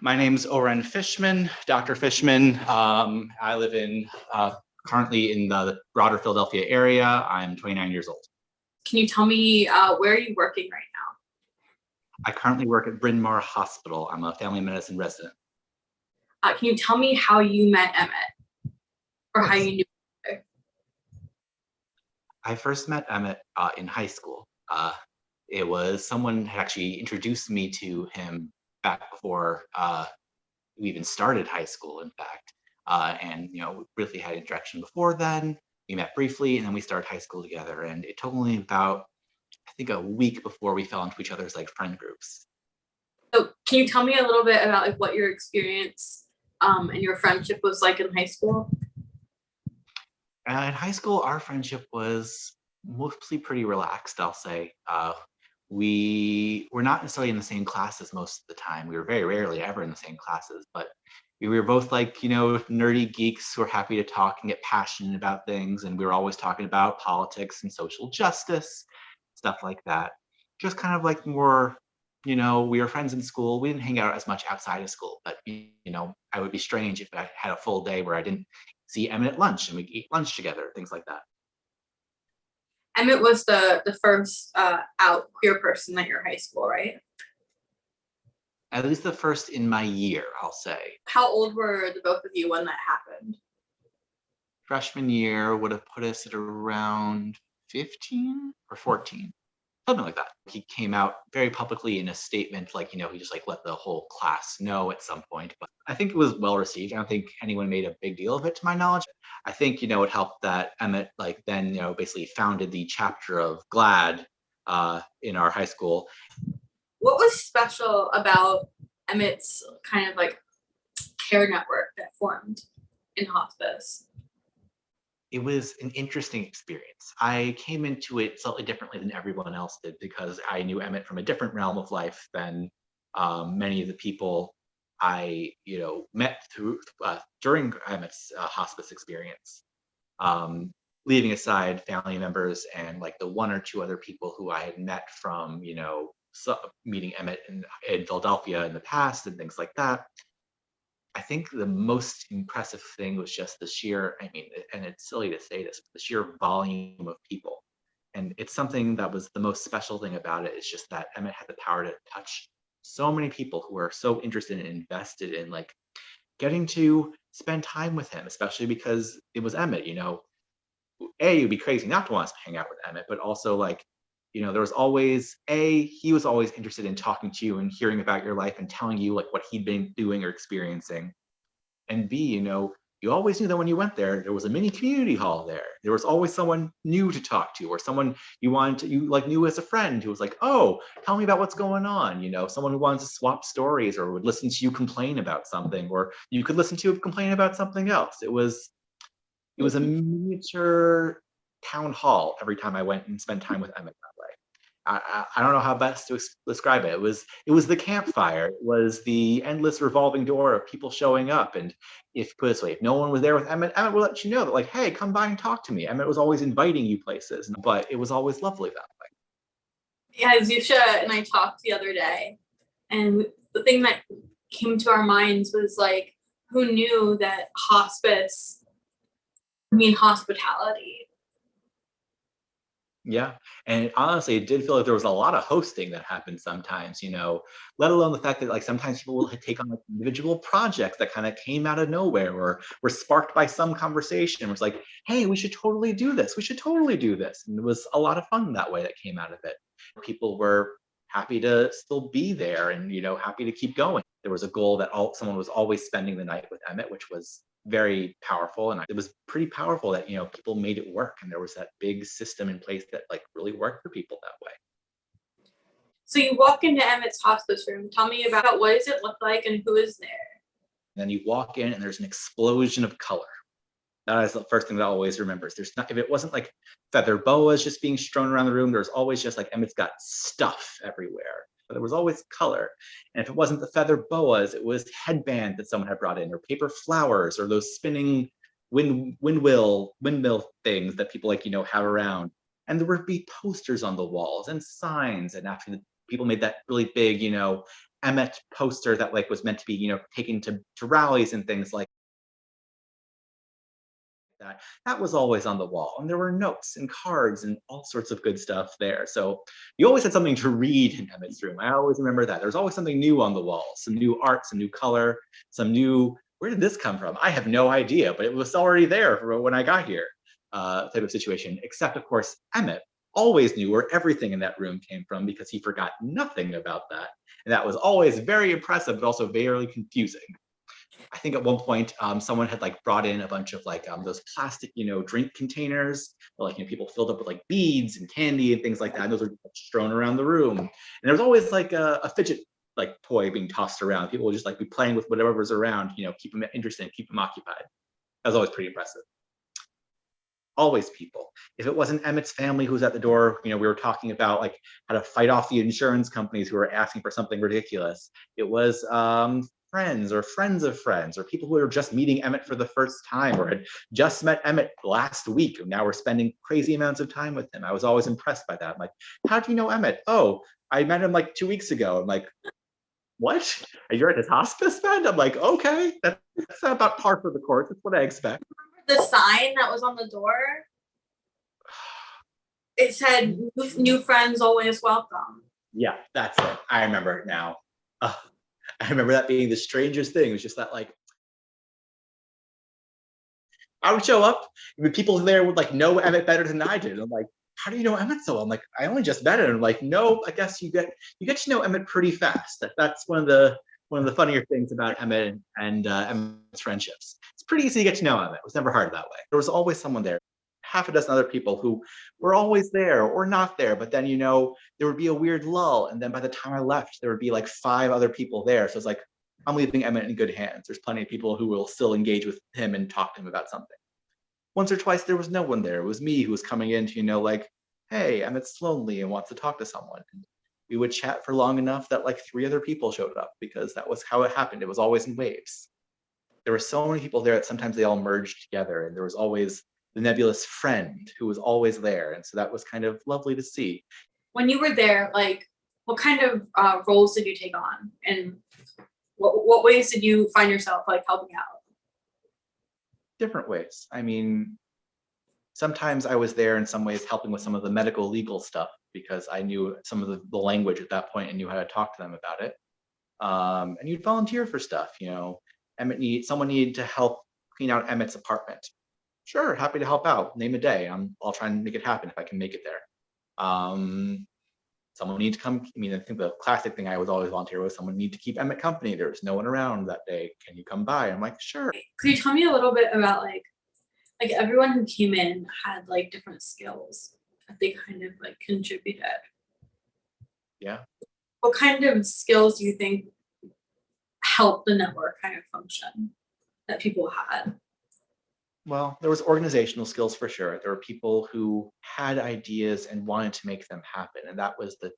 My name's Oren Fishman, Dr. Fishman. I live currently in the broader Philadelphia area. I'm 29 years old. Can you tell me where are you working right now? I currently work at Bryn Mawr Hospital. I'm a family medicine resident. Can you tell me how you met Emet, or how you knew her? I first met Emet in high school. It was someone had actually introduced me to him back before we even started high school, in fact. And we briefly had interaction before then. We met briefly, and then we started high school together. And it took only about, I think, a week before we fell into each other's friend groups. So can you tell me a little bit about what your experience and your friendship was like in high school? In high school, our friendship was mostly pretty relaxed, I'll say. We were not necessarily in the same classes most of the time. We were very rarely ever in the same classes, but we were both nerdy geeks who were happy to talk and get passionate about things. And we were always talking about politics and social justice, stuff like that. Just kind of more, we were friends in school. We didn't hang out as much outside of school, but I would be strange if I had a full day where I didn't see Emet at lunch and we'd eat lunch together, things like that. Emet was the first out queer person at your high school, right? At least the first in my year, I'll say. How old were the both of you when that happened? Freshman year would have put us at around 15 or 14, something like that. He came out very publicly in a statement, he just let the whole class know at some point. But I think it was well received. I don't think anyone made a big deal of it, to my knowledge. I think it helped that Emet then basically founded the chapter of GLAAD in our high school. What was special about Emet's kind of care network that formed in hospice? It was an interesting experience. I came into it slightly differently than everyone else did because I knew Emet from a different realm of life than many of the people I met during Emet's hospice experience. Leaving aside family members and the one or two other people who I had met from meeting Emet in Philadelphia in the past and things like that. I think the most impressive thing was just the sheer, and it's silly to say this, but the sheer volume of people. And it's something that was the most special thing about it is just that Emet had the power to touch so many people who are so interested and invested in getting to spend time with him, especially because it was Emet, it'd be crazy not to want to hang out with Emet, but also there was always he was always interested in talking to you and hearing about your life and telling you what he'd been doing or experiencing. And B, you always knew that when you went there was a mini community hall there. There was always someone new to talk to, or someone you knew as a friend who was oh, tell me about what's going on. Someone who wanted to swap stories or would listen to you complain about something, or you could listen to complain about something else. It was a miniature town hall every time I went and spent time with Emet that way. I don't know how best to describe it. It was the campfire. It was the endless revolving door of people showing up. And put it this way, if no one was there with Emet, Emet will let you know that hey, come by and talk to me. Emet was always inviting you places, but it was always lovely that way. Yeah, Zusha and I talked the other day, and the thing that came to our minds was who knew that hospice would mean hospitality? Yeah. And honestly, it did feel like there was a lot of hosting that happened sometimes, let alone the fact that sometimes people will take on individual projects that kind of came out of nowhere or were sparked by some conversation. It was hey, we should totally do this. We should totally do this. And it was a lot of fun that way that came out of it. People were happy to still be there and, happy to keep going. There was a goal that someone was always spending the night with Emet, which was very powerful. And it was pretty powerful that, people made it work. And there was that big system in place that really worked for people that way. So you walk into Emet's hospice room. Tell me about what does it look like and who is there? And then you walk in and there's an explosion of color. That is the first thing that I always remembers. If it wasn't feather boas just being strewn around the room, there's always just Emet's got stuff everywhere. But there was always color. And if it wasn't the feather boas, it was headbands that someone had brought in, or paper flowers, or those spinning windmill things that people have around. And there would be posters on the walls and signs. And after people made that really big, Emet poster that like was meant to be, taken to rallies and things like that. That was always on the wall. And there were notes and cards and all sorts of good stuff there. So you always had something to read in Emet's room. I always remember that. There was always something new on the wall, some new art, some new color, some new, where did this come from? I have no idea, but it was already there for when I got here, type of situation. Except, of course, Emet always knew where everything in that room came from because he forgot nothing about that. And that was always very impressive, but also very confusing. I think at one point, someone had like brought in a bunch of like those plastic, drink containers, like people filled up with like beads and candy and things like that. And those were strewn around the room. And there was always like a fidget like toy being tossed around. People would just like be playing with whatever was around, keep them interested, keep them occupied. That was always pretty impressive. Always people. If it wasn't Emet's family who was at the door, we were talking about like how to fight off the insurance companies who were asking for something ridiculous. It was friends or friends of friends or people who were just meeting Emet for the first time or had just met Emet last week and now we're spending crazy amounts of time with him. I was always impressed by that. I'm like, how do you know Emet? Oh, I met him like 2 weeks ago. I'm like, what? You're at his hospice bed? I'm like, okay, that's about par for the course. That's what I expect. The sign that was on the door, it said new friends always welcome. Yeah, that's it. I remember it now. I remember that being the strangest thing. It was just that like, I would show up, and people there would like know Emet better than I did. I'm like, how do you know Emet so well? I'm like, I only just met him. I'm like, no, I guess you get to know Emet pretty fast. That's one of the funnier things about Emet and Emet's friendships. It's pretty easy to get to know Emet. It was never hard that way. There was always someone there, half a dozen other people who were always there or not there, but then there would be a weird lull, and then by the time I left, there would be like 5 other people there. So it's like, I'm leaving Emet in good hands. There's plenty of people who will still engage with him and talk to him about something. Once or twice there was no one there. It was me who was coming in to like, hey, Emet's lonely and wants to talk to someone. And we would chat for long enough that like 3 other people showed up because that was how it happened. It was always in waves. There were so many people there that sometimes they all merged together, and there was always the nebulous friend who was always there. And so that was kind of lovely to see. When you were there, like what kind of roles did you take on, and what ways did you find yourself like helping out? Different ways. I mean, sometimes I was there in some ways helping with some of the medical legal stuff because I knew some of the language at that point and knew how to talk to them about it. And you'd volunteer for stuff. Someone needed to help clean out Emet's apartment. Sure, happy to help out. Name a day. I'll try and make it happen if I can make it there. Someone needs to come. I mean, I think the classic thing I was always volunteer was someone need to keep Emet company. There was no one around that day. Can you come by? I'm like, sure. Could you tell me a little bit about like everyone who came in had like different skills that they kind of like contributed? Yeah. What kind of skills do you think helped the network kind of function that people had? Well, there was organizational skills for sure. There were people who had ideas and wanted to make them happen, and that was the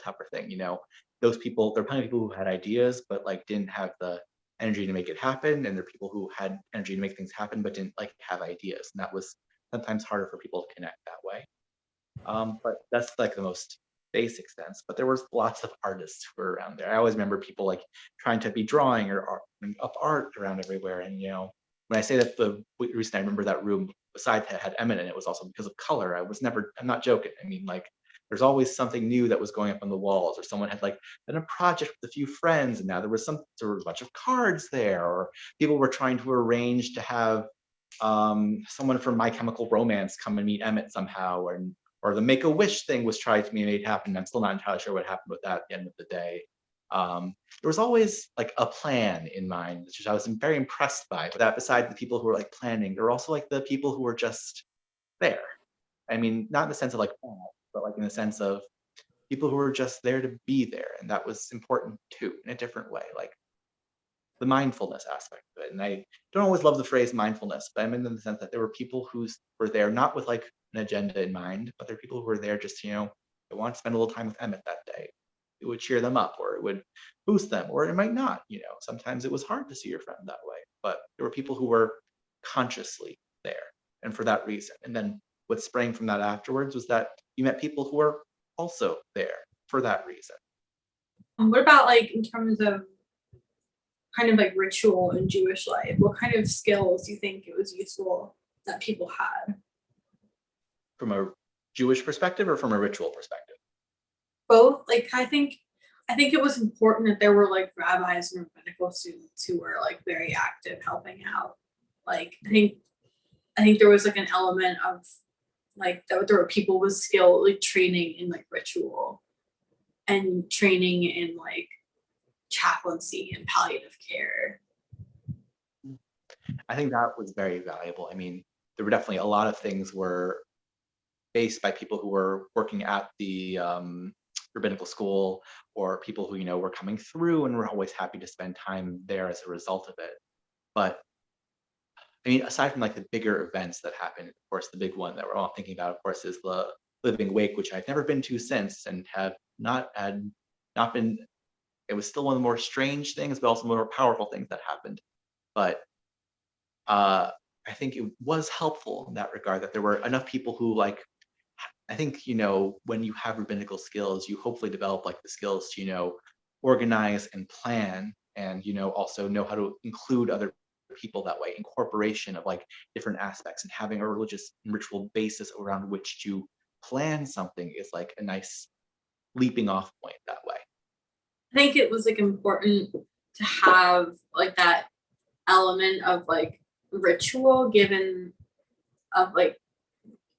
tougher thing. Those people. There are plenty of people who had ideas, but like didn't have the energy to make it happen, and there are people who had energy to make things happen, but didn't like have ideas, and that was sometimes harder for people to connect that way. But that's like the most basic sense. But there was lots of artists who were around there. I always remember people like trying to be drawing or up art around everywhere, and when I say that the reason I remember that room besides had Emet in it was also because of color. I'm not joking. I mean, like, there's always something new that was going up on the walls, or someone had like done a project with a few friends, and now there was a bunch of cards there, or people were trying to arrange to have someone from My Chemical Romance come and meet Emet somehow, or the Make-A-Wish thing was tried to be made happen. I'm still not entirely sure what happened with that at the end of the day. There was always like a plan in mind, which I was very impressed by. But that besides the people who were like planning, there were also like the people who were just there. I mean, not in the sense of like, but like in the sense of people who were just there to be there. And that was important too, in a different way, like the mindfulness aspect of it. And I don't always love the phrase mindfulness, but I mean in the sense that there were people who were there not with like an agenda in mind, but there are people who were there just, they want to spend a little time with Emet that day. It would cheer them up, or it would boost them, or it might not. Sometimes it was hard to see your friend that way, but there were people who were consciously there, and for that reason. And then what sprang from that afterwards was that you met people who were also there for that reason. What about like in terms of kind of like ritual in Jewish life? What kind of skills do you think it was useful that people had? From a Jewish perspective or from a ritual perspective? Both. Like I think it was important that there were like rabbis and rabbinical students who were like very active helping out. Like I think there was like an element of like that there were people with skill like training in like ritual and training in like chaplaincy and palliative care. I think that was very valuable. I mean, there were definitely a lot of things were based by people who were working at the rabbinical school, or people who, were coming through and were always happy to spend time there as a result of it. But I mean, aside from like the bigger events that happened, of course, the big one that we're all thinking about, of course, is the Living Wake, which I've never been to since, and have not been. It was still one of the more strange things, but also more powerful things that happened. But I think it was helpful in that regard that there were enough people who like. I think when you have rabbinical skills, you hopefully develop like the skills to organize and plan, and also know how to include other people that way. Incorporation of like different aspects and having a religious and ritual basis around which to plan something is like a nice leaping off point that way. I think it was like important to have like that element of like ritual given of like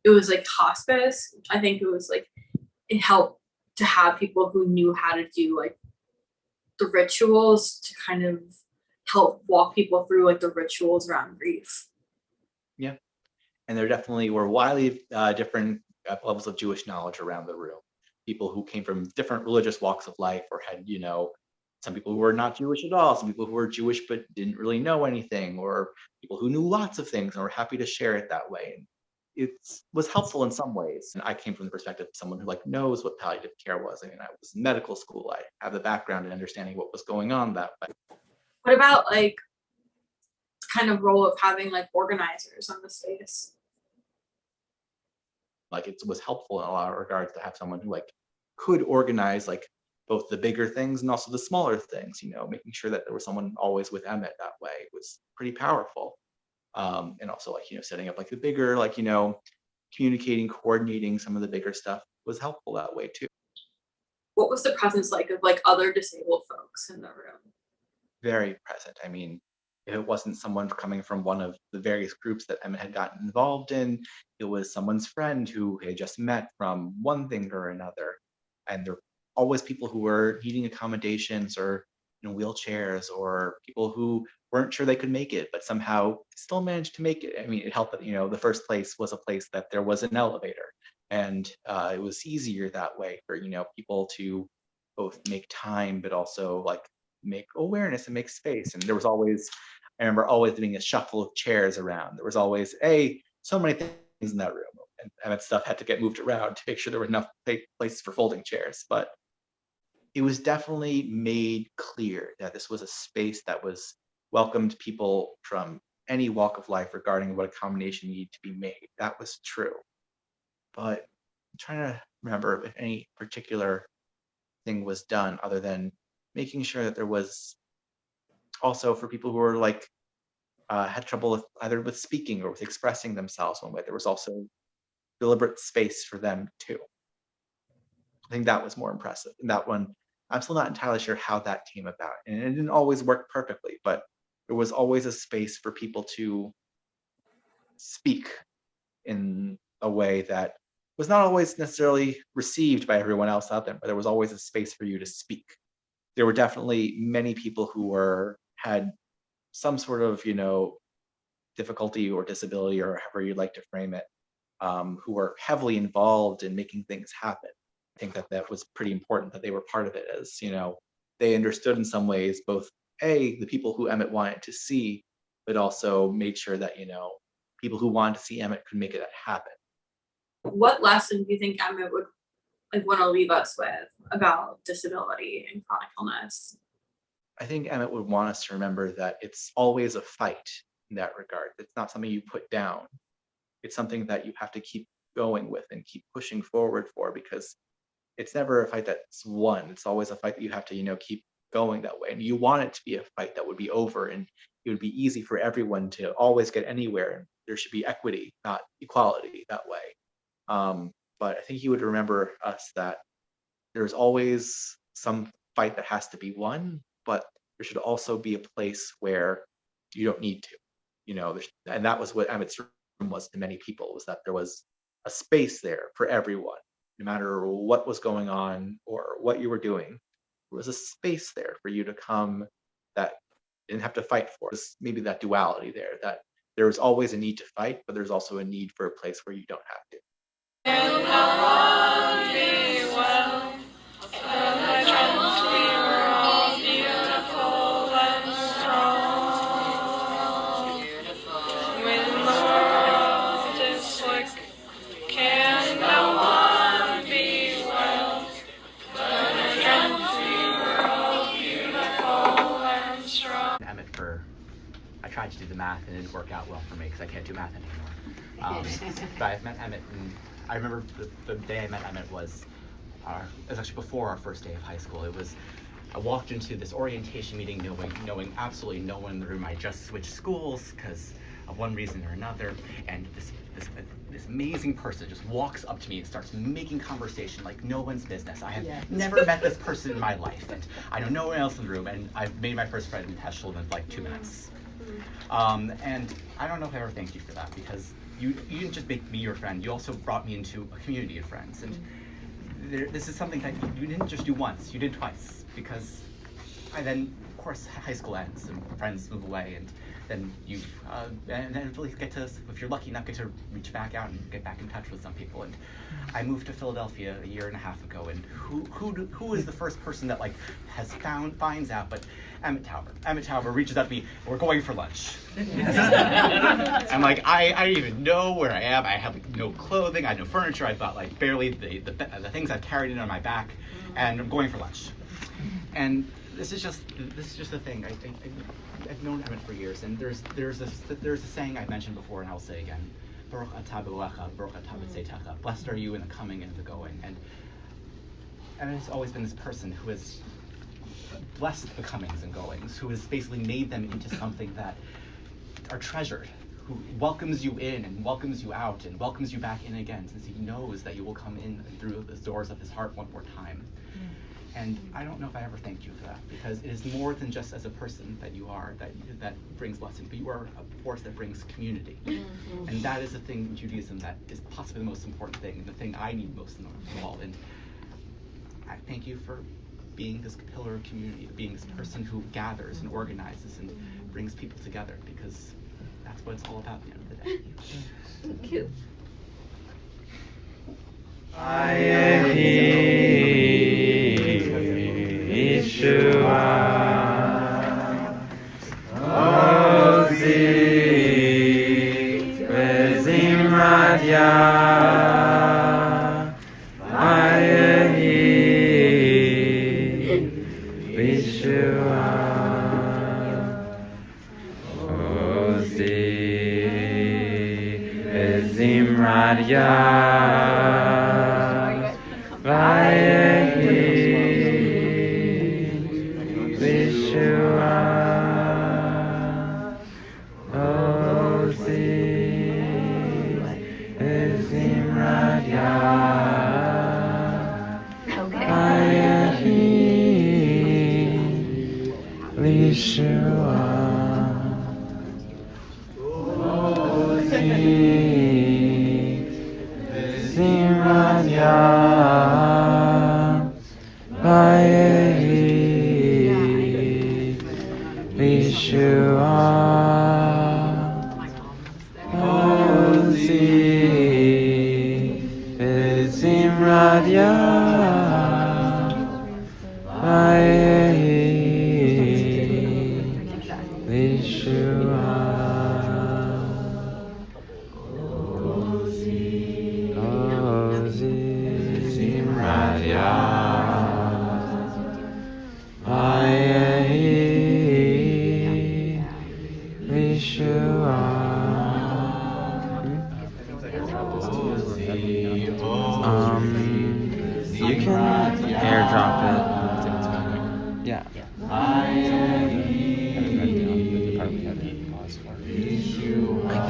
it was like hospice. I think it was like it helped to have people who knew how to do like the rituals to kind of help walk people through like the rituals around grief. Yeah, and there definitely were widely different levels of Jewish knowledge around the room. People who came from different religious walks of life, or had some people who were not Jewish at all, some people who were Jewish but didn't really know anything, or people who knew lots of things and were happy to share it that way. And it was helpful in some ways. And I came from the perspective of someone who like knows what palliative care was. I mean, I was in medical school. I have the background in understanding what was going on that way. What about like kind of role of having like organizers on the space? Like it was helpful in a lot of regards to have someone who like could organize like both the bigger things and also the smaller things, making sure that there was someone always with Emet that way was pretty powerful. And also like, setting up like the bigger, like, communicating, coordinating some of the bigger stuff was helpful that way too. What was the presence like of like other disabled folks in the room? Very present. I mean, if it wasn't someone coming from one of the various groups that Emet had gotten involved in, it was someone's friend who had just met from one thing or another. And there were always people who were needing accommodations, or wheelchairs, or people who weren't sure they could make it, but somehow still managed to make it. I mean, it helped that the first place was a place that there was an elevator, and it was easier that way for people to both make time, but also like make awareness and make space. And there was always, I remember always doing a shuffle of chairs around. There was always so many things in that room, and that stuff had to get moved around to make sure there were enough places for folding chairs. But it was definitely made clear that this was a space that was welcomed people from any walk of life regarding what accommodation needed to be made. That was true. But I'm trying to remember if any particular thing was done other than making sure that there was also for people who were like had trouble with either with speaking or with expressing themselves one way, there was also deliberate space for them too. I think that was more impressive. And that one, I'm still not entirely sure how that came about. And it didn't always work perfectly, but there was always a space for people to speak in a way that was not always necessarily received by everyone else out there, but there was always a space for you to speak. There were definitely many people who had some sort of, difficulty or disability, or however you'd like to frame it, who were heavily involved in making things happen. I think that was pretty important that they were part of it, as they understood in some ways both the people who Emet wanted to see, but also made sure that people who wanted to see Emet could make it happen. What lesson do you think Emet would like want to leave us with about disability and chronic illness? I think Emet would want us to remember that it's always a fight in that regard. It's not something you put down. It's something that you have to keep going with and keep pushing forward for, because it's never a fight that's won. It's always a fight that you have to, keep going that way. And you want it to be a fight that would be over and it would be easy for everyone to always get anywhere. And there should be equity, not equality that way. But I think he would remember us that there's always some fight that has to be won, but there should also be a place where you don't need to, and that was what Emet's room was to many people, was that there was a space there for everyone, no matter what was going on or what you were doing. There was a space there for you to come that you didn't have to fight for. There's maybe that duality there, that there's always a need to fight, but there's also a need for a place where you don't have to. I tried to do the math and it didn't work out well for me because I can't do math anymore. But I've met Emet, and I remember the day I met Emet was actually before our first day of high school. I walked into this orientation meeting knowing absolutely no one in the room. I just switched schools because of one reason or another, and this amazing person just walks up to me and starts making conversation like no one's business. I have never met this person in my life, and I know no one else in the room, and I've made my first friend in Heschel in like 2 minutes. And I don't know if I ever thanked you for that, because you didn't just make me your friend, you also brought me into a community of friends. And this is something that you didn't just do once, you did twice, because then, of course, high school ends and friends move away, and then you and then really get to, if you're lucky enough, get to reach back out and get back in touch with some people. And I moved to Philadelphia a year and a half ago, and who is the first person that finds out but Emet Tauber. Emet Tauber reaches out to me, we're going for lunch. I'm like, I don't even know where I am. I have no clothing, I have no furniture, I've got barely the things I've carried in on my back, and I'm going for lunch. And this is just a thing. I've known Emet for years, and there's a saying I've mentioned before, and I'll say again: Baruch atah b'lecha, Baruch atah b'tzeitecha. Blessed are you in the coming and the going. And Emet has always been this person who has blessed the comings and goings, who has basically made them into something that are treasured, who welcomes you in and welcomes you out and welcomes you back in again, since he knows that you will come in through the doors of his heart one more time. And I don't know if I ever thanked you for that, because it is more than just as a person that you are, that brings blessing, but you are a force that brings community. Mm-hmm. And that is the thing in Judaism that is possibly the most important thing, and the thing I need most of all. And I thank you for being this pillar of community, being this person who gathers and organizes and brings people together, because that's what it's all about at the end of the day. Thank you. Yeshua, Ozi, Bezimradia, Ayahi, Yeshua, Ozi, Bezimradia, I